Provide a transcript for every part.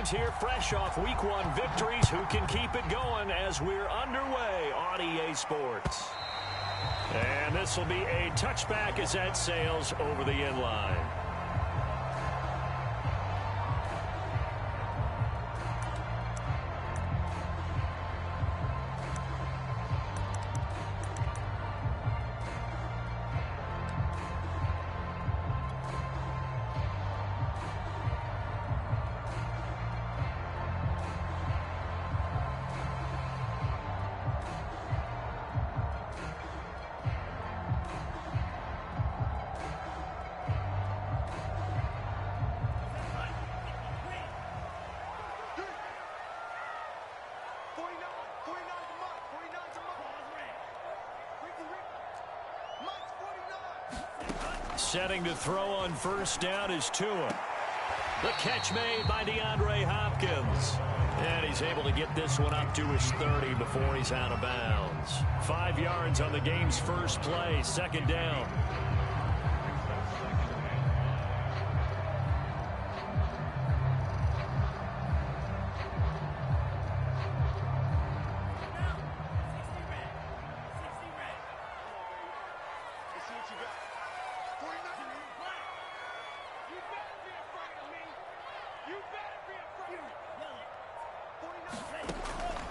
Dolphins here fresh off Week 1 victories. Who can keep it going as we're underway on EA Sports? And this will be a touchback as that sails over the end line. Setting to throw on first down is Tua. The catch made by DeAndre Hopkins. And he's able to get this one up to his 30 before he's out of bounds. 5 yards on the game's first play, second down.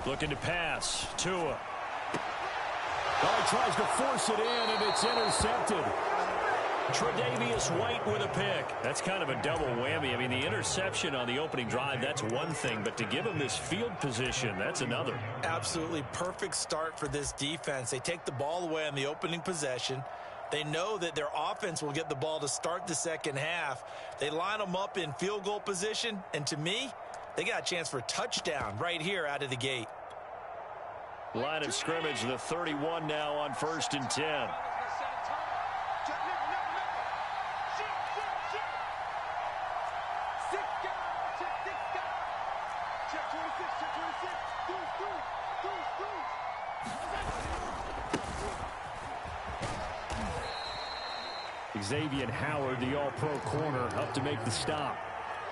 Looking to pass. Tua. Oh, he tries to force it in, and it's intercepted. Tre'Davious White with a pick. That's kind of a double whammy. I mean, the interception on the opening drive, that's one thing. But to give him this field position, that's another. Absolutely perfect start for this defense. They take the ball away on the opening possession. They know that their offense will get the ball to start the second half. They line them up in field goal position. And to me, they got a chance for a touchdown right here out of the gate. Line of scrimmage, the 31 now on 1st and 10. Xavier Howard, the all-pro corner, up to make the stop.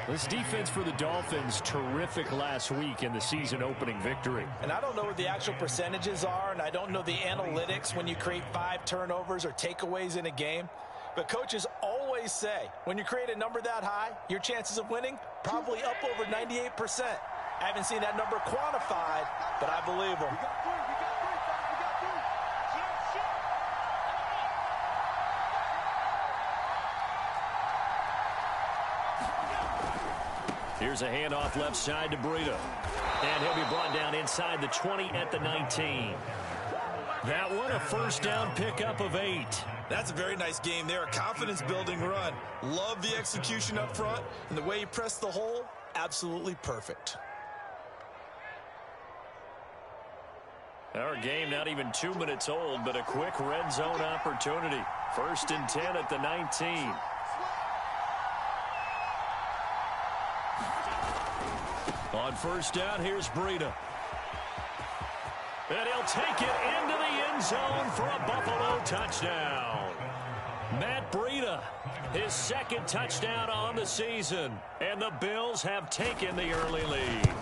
This defense for the Dolphins, terrific last week in the season-opening victory. And I don't know what the actual percentages are, and I don't know the analytics when you create 5 turnovers or takeaways in a game. But coaches always say, when you create a number that high, your chances of winning probably up over 98%. I haven't seen that number quantified, but I believe them. Here's a handoff left side to Breida. And he'll be brought down inside the 20 at the 19. That one, a first down pickup of 8. That's a very nice game there. A confidence-building run. Love the execution up front. And the way he pressed the hole, absolutely perfect. Our game not even 2 minutes old, but a quick red zone opportunity. 1st and 10 at the 19. On first down, here's Breida. And he'll take it into the end zone for a Buffalo touchdown. Matt Breida, his 2nd touchdown on the season. And the Bills have taken the early lead.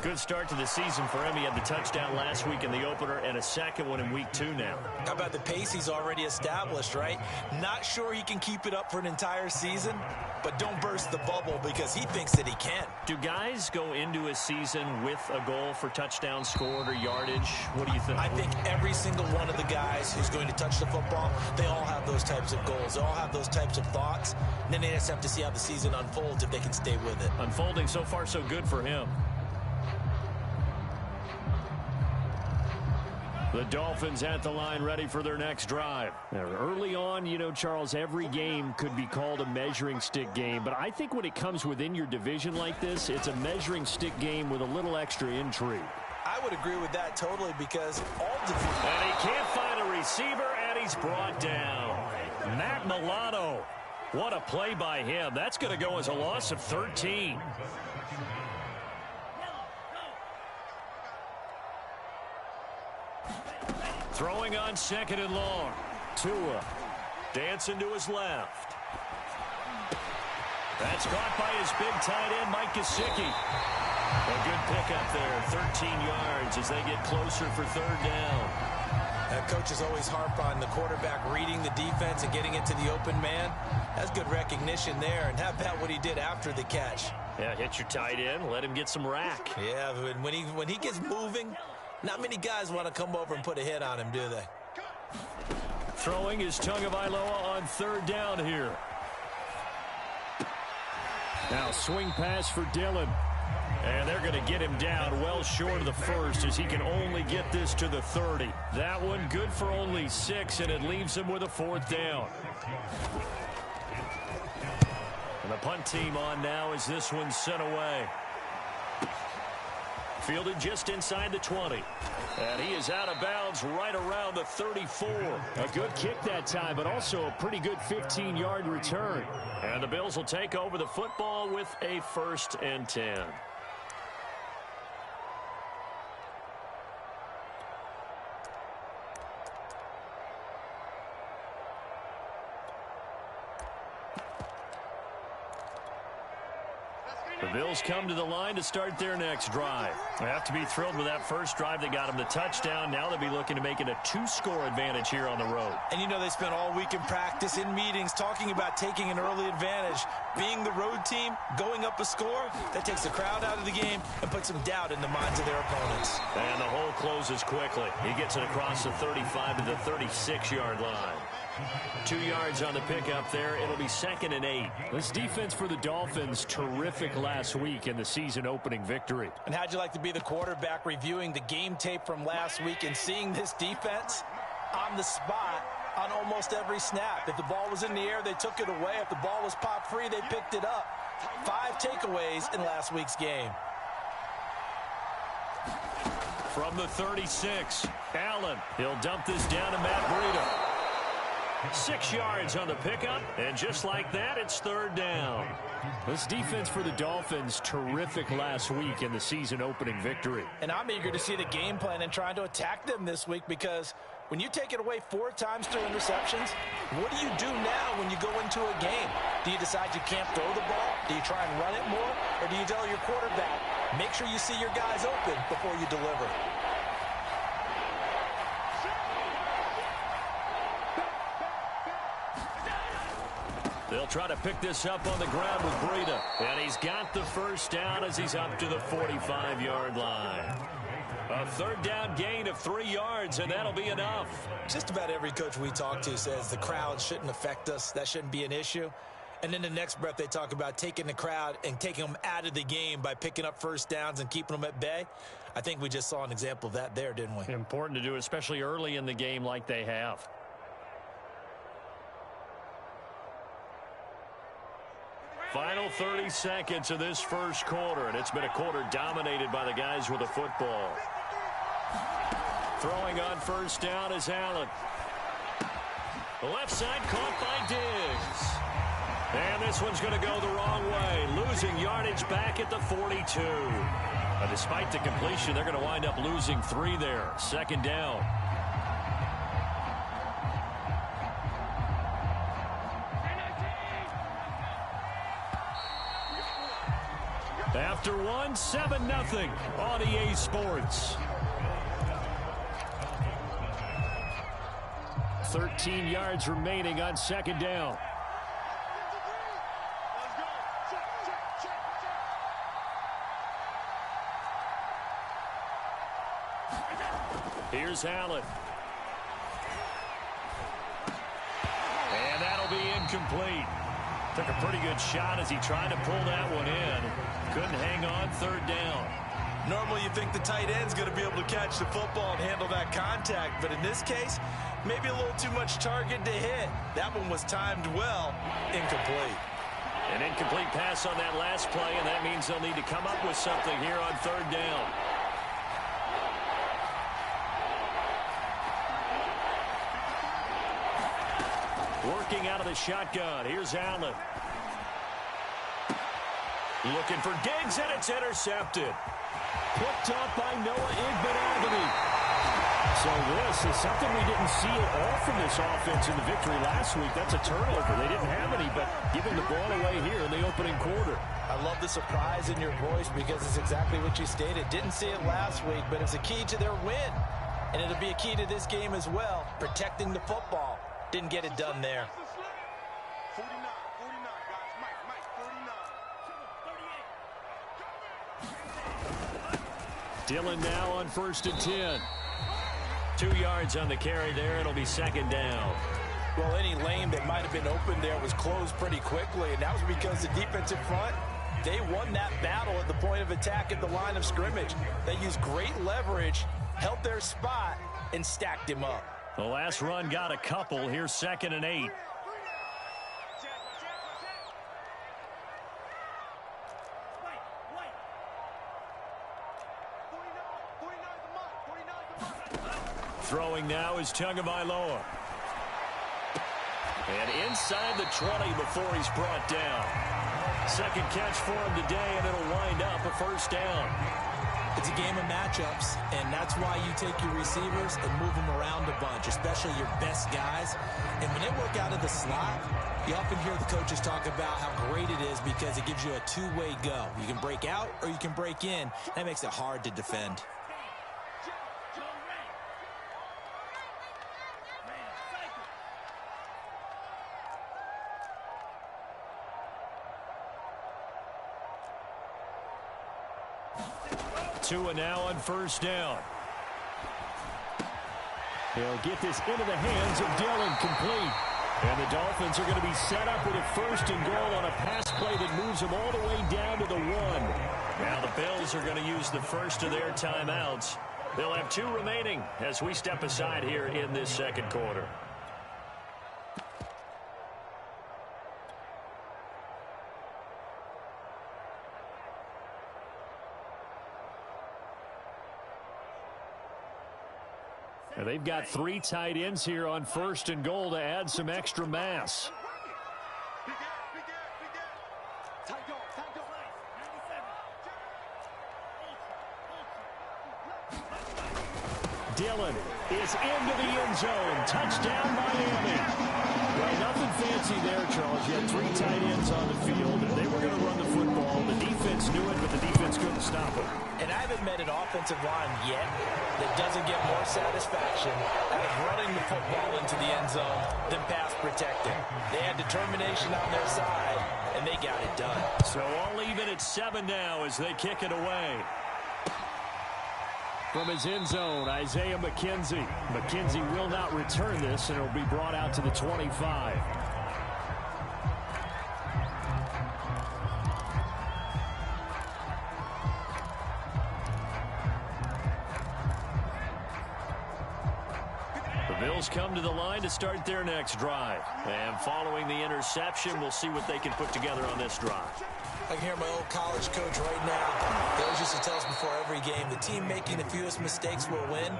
Good start to the season for him. He had the touchdown last week in the opener and a 2nd one in week 2 now. How about the pace he's already established, right? Not sure he can keep it up for an entire season, but don't burst the bubble because he thinks that he can. Do guys go into a season with a goal for touchdown scored or yardage? What do you think? I think every single one of the guys who's going to touch the football, they all have those types of goals. They all have those types of thoughts. And then they just have to see how the season unfolds if they can stay with it. Unfolding so far so good for him. The Dolphins at the line ready for their next drive. Now, early on, you know, Charles, every game could be called a measuring stick game. But I think when it comes within your division like this, it's a measuring stick game with a little extra intrigue. I would agree with that totally because all divisions... And he can't find a receiver, and he's brought down. Matt Milano. What a play by him. That's going to go as a loss of 13. Throwing on 2nd and long. Tua dancing to his left. That's caught by his big tight end, Mike Gesicki. A good pickup there, 13 yards as they get closer for third down. Coaches always harp on the quarterback reading the defense and getting it to the open man. That's good recognition there. And how about what he did after the catch? Yeah, hit your tight end, let him get some rack. Yeah, when he gets moving, not many guys want to come over and put a hit on him, do they? Throwing is Tagovailoa on third down here. Now swing pass for Dillon. And they're going to get him down well short of the first as he can only get this to the 30. That one good for only 6, and it leaves him with a fourth down. And the punt team on now as this one's sent away. Fielded just inside the 20. And he is out of bounds right around the 34. A good kick that time, but also a pretty good 15-yard return. And the Bills will take over the football with a 1st and 10. The Bills come to the line to start their next drive. They have to be thrilled with that first drive that got them the touchdown. Now they'll be looking to make it a 2-score advantage here on the road. And you know they spent all week in practice, in meetings, talking about taking an early advantage. Being the road team, going up a score, that takes the crowd out of the game and puts some doubt in the minds of their opponents. And the hole closes quickly. He gets it across the 35 to the 36-yard line. 2 yards on the pickup there. It'll be 2nd and 8. This defense for the Dolphins, terrific last week in the season-opening victory. And how'd you like to be the quarterback reviewing the game tape from last week and seeing this defense on the spot on almost every snap? If the ball was in the air, they took it away. If the ball was pop free, they picked it up. 5 takeaways in last week's game. From the 36, Allen. He'll dump this down to Matt Breida. 6 yards on the pickup, and just like that, it's third down. This defense for the Dolphins, terrific last week in the season-opening victory. And I'm eager to see the game plan and trying to attack them this week, because when you take it away 4 times through interceptions, what do you do now when you go into a game? Do you decide you can't throw the ball? Do you try and run it more? Or do you tell your quarterback, make sure you see your guys open before you deliver? They'll try to pick this up on the ground with Breida. And he's got the first down as he's up to the 45-yard line. A third down gain of 3 yards, and that'll be enough. Just about every coach we talk to says the crowd shouldn't affect us. That shouldn't be an issue. And then the next breath they talk about taking the crowd and taking them out of the game by picking up first downs and keeping them at bay. I think we just saw an example of that there, didn't we? Important to do, especially early in the game like they have. Final 30 seconds of this first quarter, and it's been a quarter dominated by the guys with the football. Throwing on first down is Allen. The left side caught by Diggs. And this one's going to go the wrong way, losing yardage back at the 42. Despite the completion, they're going to wind up losing 3 there. Second down. After one, 7-0 on EA Sports. 13 yards remaining on second down. Here's Allen. And that'll be incomplete. Took a pretty good shot as he tried to pull that one in. Couldn't hang on, third down. Normally you think the tight end's going to be able to catch the football and handle that contact, but in this case, maybe a little too much target to hit. That one was timed well, incomplete. An incomplete pass on that last play, and that means they'll need to come up with something here on third down. Working out of the shotgun. Here's Allen. Looking for Diggs, and it's intercepted. Picked up by Noah Igbenogany. So this is something we didn't see at all from this offense in the victory last week. That's a turnover. They didn't have any, but giving the ball away here in the opening quarter. I love the surprise in your voice because it's exactly what you stated. Didn't see it last week, but it's a key to their win. And it'll be a key to this game as well, protecting the football. Didn't get it done there. 49, guys. Mike, 49. Dillon now on 1st and 10. 2 yards on the carry there. It'll be 2nd down. Well, any lane that might have been open there was closed pretty quickly, and that was because the defensive front, they won that battle at the point of attack at the line of scrimmage. They used great leverage, held their spot, and stacked him up. The last run got a couple. Here's 2nd and 8. Throwing now is Tagovailoa. And inside the 20 before he's brought down. 2nd catch for him today, and it'll wind up a 1st down. It's a game of matchups, and that's why you take your receivers and move them around a bunch, especially your best guys. And when they work out of the slot, you often hear the coaches talk about how great it is because it gives you a two-way go. You can break out or you can break in. That makes it hard to defend. Tua now on 1st down. He'll get this into the hands of Dillon, complete. And the Dolphins are going to be set up with a 1st and goal on a pass play that moves them all the way down to the 1. Now the Bills are going to use the first of their timeouts. They'll have 2 remaining as we step aside here in this 2nd quarter. And they've got 3 tight ends here on 1st and goal to add some extra mass. Dillon is into the end zone. Touchdown, Miami. Well, nothing fancy there, Charles. You had 3 tight ends on the field, and they were going to run the football. The defense knew it, but the defense couldn't stop it. And I haven't met an offensive line yet that doesn't get more satisfaction out of running the football into the end zone than pass protecting. They had determination on their side, and they got it done. So all even at 7 now as they kick it away. From his end zone, Isaiah McKenzie. McKenzie will not return this, and it will be brought out to the 25. The Bills come to the line to start their next drive. And following the interception, we'll see what they can put together on this drive. I can hear my old college coach right now. They always used to tell us before every game, the team making the fewest mistakes will win.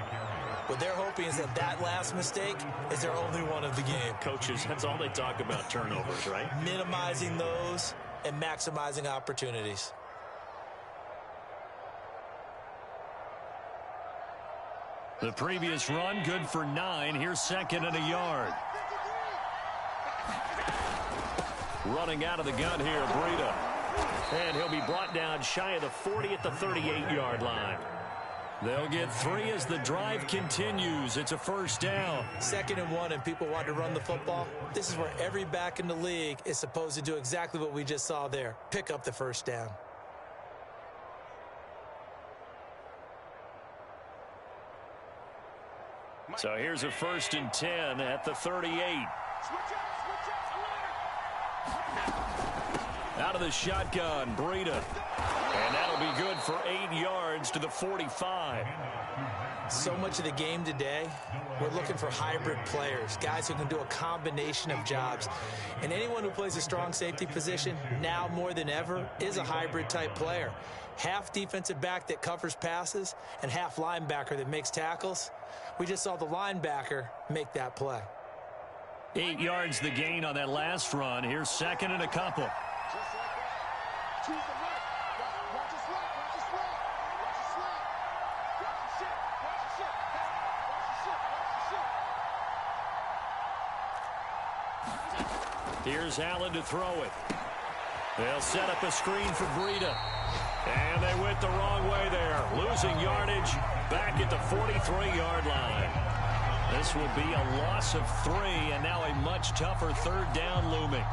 What they're hoping is that that last mistake is their only one of the game. Coaches, that's all they talk about, turnovers, right? Minimizing those and maximizing opportunities. The previous run, good for 9. Here's 2nd and a yard. Running out of the gun here, Breida. And he'll be brought down shy of the 40 at the 38-yard line. They'll get 3 as the drive continues. It's a 1st down. 2nd and 1, and people want to run the football. This is where every back in the league is supposed to do exactly what we just saw there. Pick up the 1st down. So here's a 1st and 10 at the 38. Out of the shotgun, Breida. And that'll be good for 8 yards to the 45. So much of the game today, we're looking for hybrid players, guys who can do a combination of jobs. And anyone who plays a strong safety position, now more than ever, is a hybrid type player. Half defensive back that covers passes and half linebacker that makes tackles. We just saw the linebacker make that play. 8 yards the gain on that last run. Here's 2nd and a couple. Here's Allen to throw it. They'll set up a screen for Breida. And they went the wrong way there. Losing yardage back at the 43-yard line. This will be a loss of 3, and now a much tougher third down looming.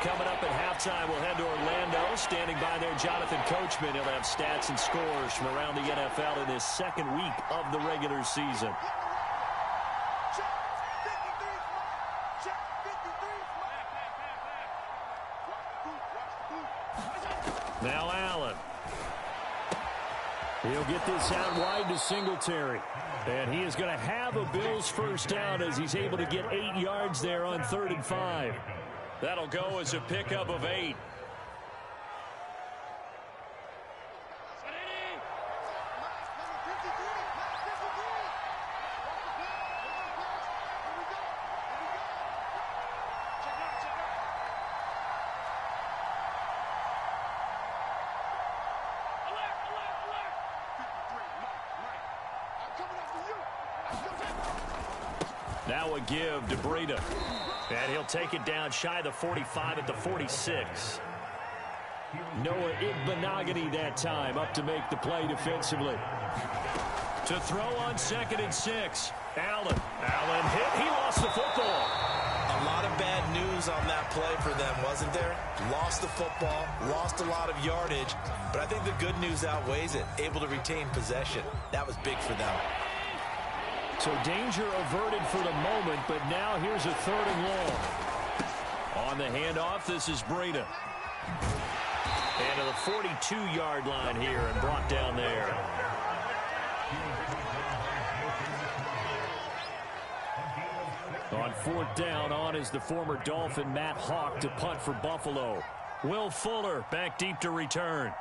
Coming up at halftime, we'll head to Orlando. Standing by there, Jonathan Coachman. He'll have stats and scores from around the NFL in his second week of the regular season. Now Allen. He'll get this out wide to Singletary. And he is going to have a Bills first down as he's able to get 8 yards there on 3rd and 5. That'll go as a pickup of 8. Now a give to Breida. And he'll take it down shy of the 45 at the 46. Noah Igbenogany that time up to make the play defensively. To throw on 2nd and 6. Allen. Allen hit. He lost the football. A lot of bad news on that play for them, wasn't there? Lost the football, lost a lot of yardage, but I think the good news outweighs it. Able to retain possession. That was big for them. So danger averted for the moment, but now here's a 3rd and long. On the handoff, this is Breida. And to the 42-yard line here and brought down there. On 4th down, on is the former Dolphin Matt Hawk to punt for Buffalo. Will Fuller back deep to return.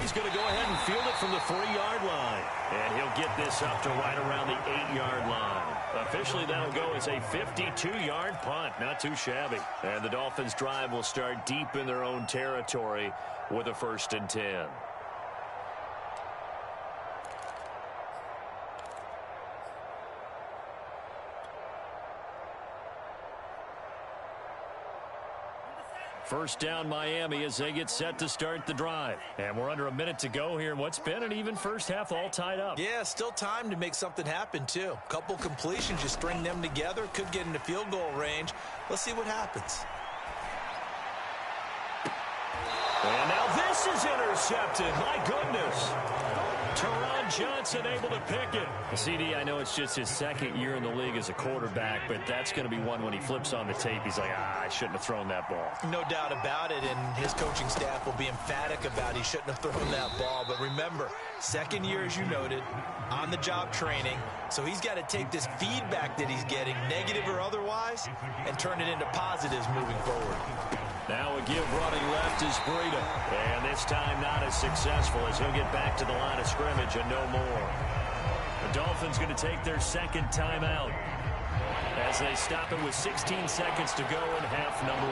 He's going to go ahead and field it from the 3-yard line. And he'll get this up to right around the 8-yard line. Officially, that'll go as a 52-yard punt. Not too shabby. And the Dolphins' drive will start deep in their own territory with a 1st and 10. First down Miami as they get set to start the drive. And we're under a minute to go here in what's been an even first half, all tied up. Yeah, still time to make something happen, too. Couple completions, you string them together, could get into field goal range. Let's see what happens. And now this is intercepted. My goodness. Teron Johnson able to pick it. CD, I know it's just his 2nd year in the league as a quarterback, but that's going to be one when he flips on the tape. He's like, I shouldn't have thrown that ball. No doubt about it, and his coaching staff will be emphatic about he shouldn't have thrown that ball. But remember, 2nd year, as you noted, on-the-job training. So he's got to take this feedback that he's getting, negative or otherwise, and turn it into positives moving forward. Now a give running left is Breida. And this time not as successful as he'll get back to the line of scrimmage and no more. The Dolphins going to take their 2nd timeout as they stop it with 16 seconds to go in half number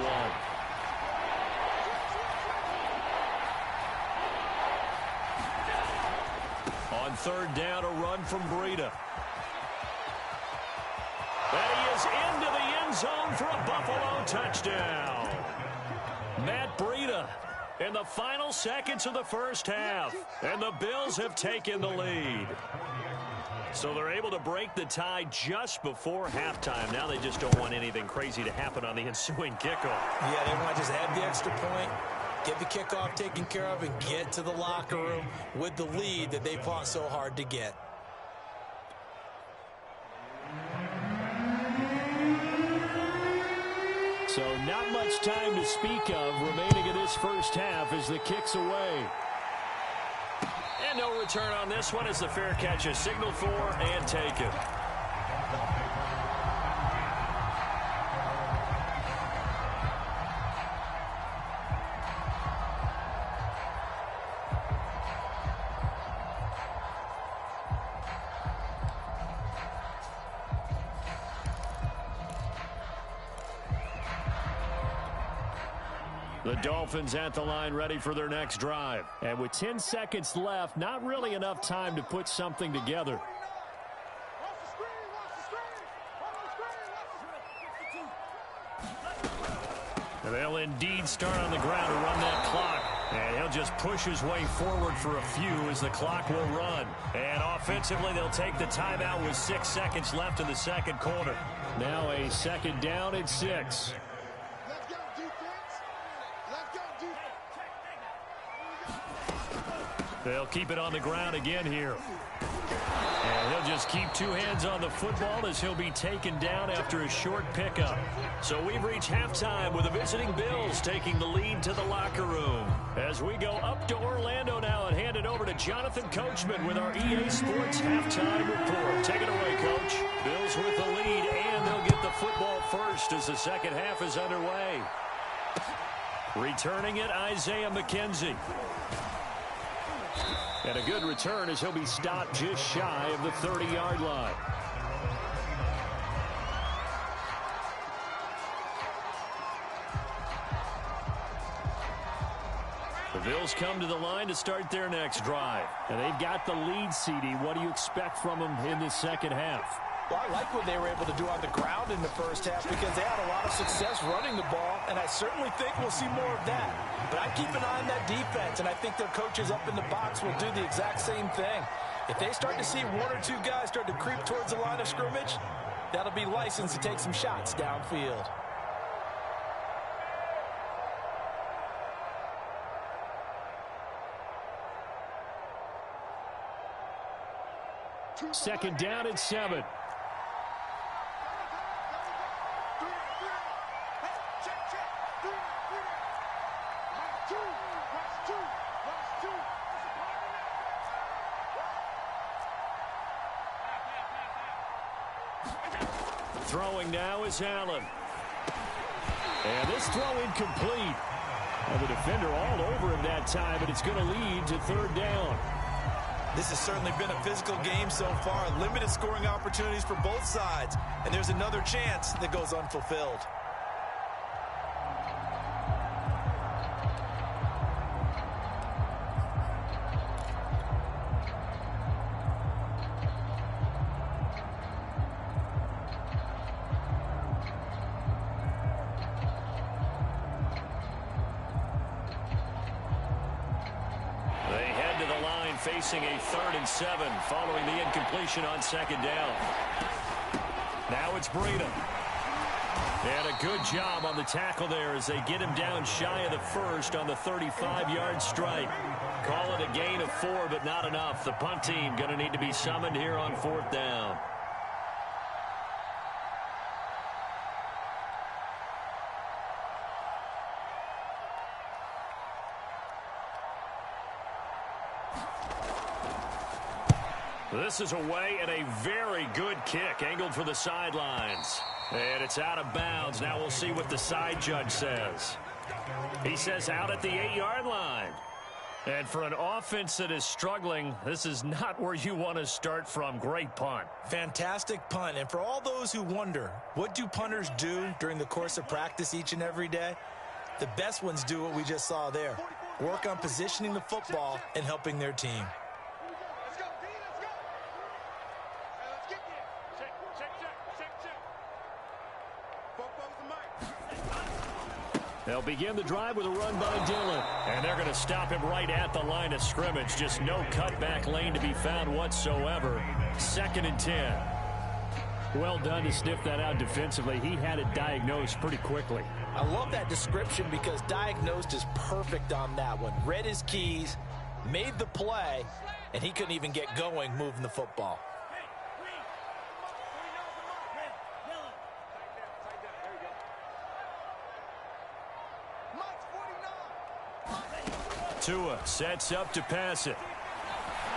1. On 3rd down, a run from Breida. And he is into the end zone for a Buffalo touchdown. Matt Breida in the final seconds of the first half. And the Bills have taken the lead. So they're able to break the tie just before halftime. Now they just don't want anything crazy to happen on the ensuing kickoff. Yeah, they want to just add the extra point, get the kickoff taken care of, and get to the locker room with the lead that they fought so hard to get. So not much time to speak of remaining in this first half as the kick's away. And no return on this one as the fair catch is signaled for and taken. The Dolphins at the line ready for their next drive. And with 10 seconds left, not really enough time to put something together. And they'll indeed start on the ground to run that clock. And he'll just push his way forward for a few as the clock will run. And offensively, they'll take the timeout with 6 seconds left in the second quarter. Now a second down and 6. They'll keep it on the ground again here. And he'll just keep 2 hands on the football as he'll be taken down after a short pickup. So we've reached halftime with the visiting Bills taking the lead to the locker room. As we go up to Orlando now and hand it over to Jonathan Coachman with our EA Sports halftime report. Take it away, Coach. Bills with the lead, and they'll get the football first as the second half is underway. Returning it, Isaiah McKenzie. And a good return as he'll be stopped just shy of the 30-yard line. The Bills come to the line to start their next drive. And they've got the lead, CD. What do you expect from them in this second half? Well, I like what they were able to do on the ground in the first half because they had a lot of success running the ball, and I certainly think we'll see more of that. But I keep an eye on that defense, and I think their coaches up in the box will do the exact same thing. If they start to see 1 or 2 guys start to creep towards the line of scrimmage, that'll be license to take some shots downfield. Second down and 7. Throwing now is Allen. And this throw incomplete. And the defender all over him that time, but it's going to lead to third down. This has certainly been a physical game so far. Limited scoring opportunities for both sides. And there's another chance that goes unfulfilled. Facing a 3rd and 7 following the incompletion on second down. Now it's Breida. And a good job on the tackle there as they get him down shy of the first on the 35-yard strike. Call it a gain of 4, but not enough. The punt team going to need to be summoned here on 4th down. This is away and a very good kick angled for the sidelines. And it's out of bounds. Now we'll see what the side judge says. He says out at the 8-yard line. And for an offense that is struggling, this is not where you want to start from. Great punt. Fantastic punt. And for all those who wonder, what do punters do during the course of practice each and every day? The best ones do what we just saw there. Work on positioning the football and helping their team. They'll begin the drive with a run by Dillon. And they're going to stop him right at the line of scrimmage. Just no cutback lane to be found whatsoever. 2nd and 10. Well done to sniff that out defensively. He had it diagnosed pretty quickly. I love that description because diagnosed is perfect on that one. Read his keys, made the play, and he couldn't even get going moving the football. Tua sets up to pass it.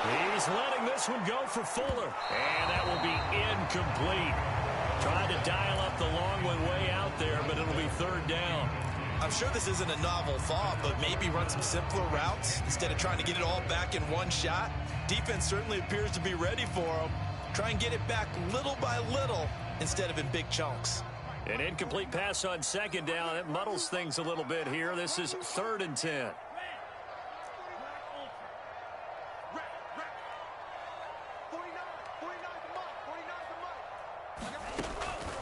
He's letting this one go for Fuller. And that will be incomplete. Trying to dial up the long one way out there, but it'll be 3rd down. I'm sure this isn't a novel thought, but maybe run some simpler routes instead of trying to get it all back in one shot. Defense certainly appears to be ready for him. Try and get it back little by little instead of in big chunks. An incomplete pass on second down. It muddles things a little bit here. This is 3rd and 10.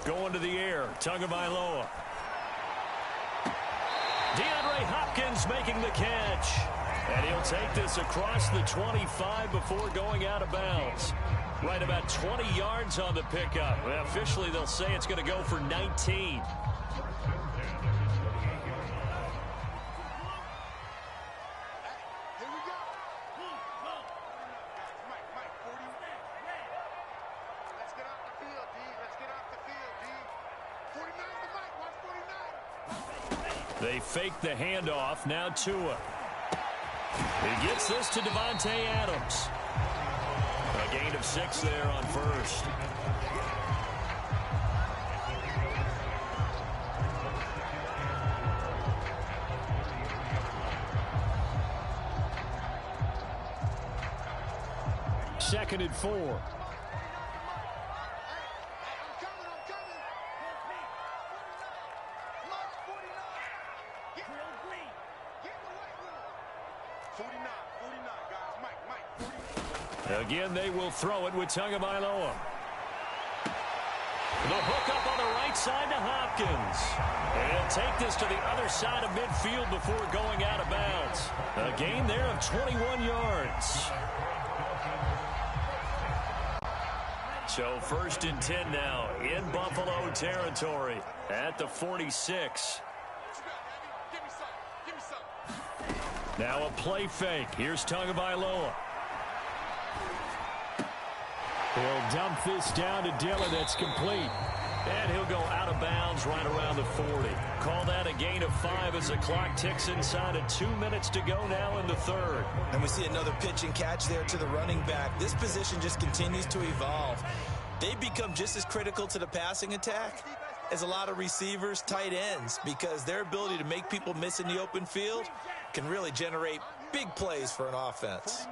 Going to the air. Tagovailoa. DeAndre Hopkins making the catch. And he'll take this across the 25 before going out of bounds. Right about 20 yards on the pickup. Well, officially, they'll say it's going to go for 19. They fake the handoff. Now Tua. He gets this to Devontae Adams. A gain of 6 there on first. Second and 4. Again, they will throw it with Tagovailoa. The hook up on the right side to Hopkins. And he'll take this to the other side of midfield before going out of bounds. A gain there of 21 yards. So 1st and 10 now in Buffalo territory at the 46. Now a play fake. Here's Tagovailoa. He'll dump this down to Dillon. That's complete. And he'll go out of bounds right around the 40. Call that a gain of 5 as the clock ticks inside of 2 minutes to go now in the 3rd. And we see another pitch and catch there to the running back. This position just continues to evolve. They become just as critical to the passing attack as a lot of receivers, tight ends, because their ability to make people miss in the open field can really generate big plays for an offense.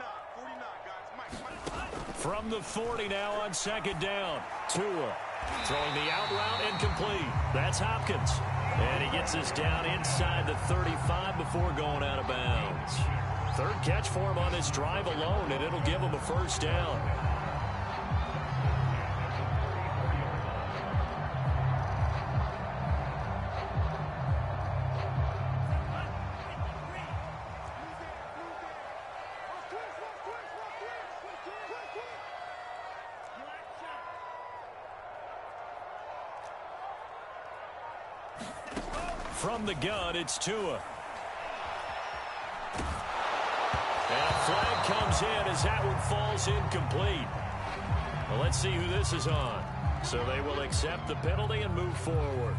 From the 40 now on 2nd down. Tua throwing the out route incomplete. That's Hopkins. And he gets this down inside the 35 before going out of bounds. 3rd catch for him on this drive alone, and it'll give him a 1st down. From the gun, it's Tua. And a flag comes in as that one falls incomplete. Well, let's see who this is on. So they will accept the penalty and move forward.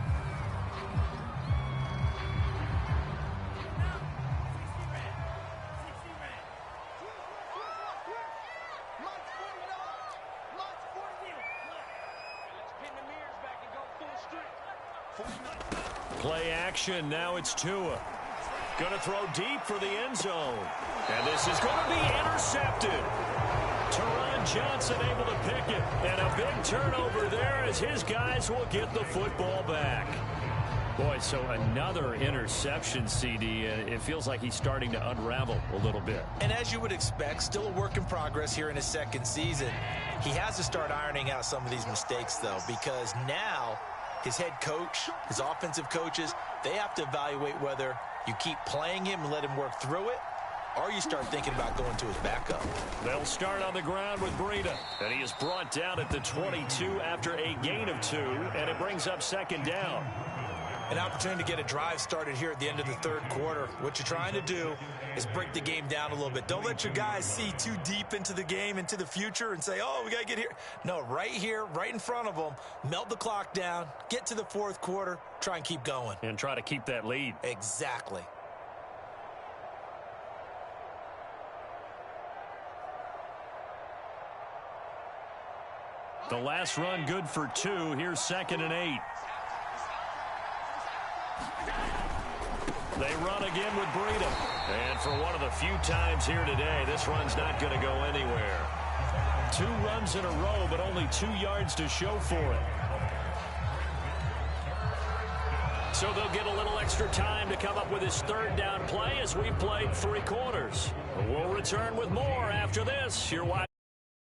Play action. Now it's Tua. Going to throw deep for the end zone. And this is going to be intercepted. Teron Johnson able to pick it. And a big turnover there as his guys will get the football back. Boy, so another interception, CD. It feels like he's starting to unravel a little bit. And as you would expect, still a work in progress here in his 2nd season. He has to start ironing out some of these mistakes, though, because now his head coach, his offensive coaches, they have to evaluate whether you keep playing him and let him work through it, or you start thinking about going to his backup. They'll start on the ground with Breida. And he is brought down at the 22 after a gain of 2, and it brings up 2nd down. An opportunity to get a drive started here at the end of the 3rd quarter. What you're trying to do is break the game down a little bit. Don't let your guys see too deep into the game, into the future, and say, oh, we got to get here. No, right here, right in front of them, melt the clock down, get to the 4th quarter, try and keep going. And try to keep that lead. Exactly. The last run good for 2. Here's 2nd and 8. They run again with Breida. And for one of the few times here today, this run's not going to go anywhere. 2 runs in a row, but only 2 yards to show for it. So they'll get a little extra time to come up with his third down play as we've played 3 quarters. We'll return with more after this. You're watching.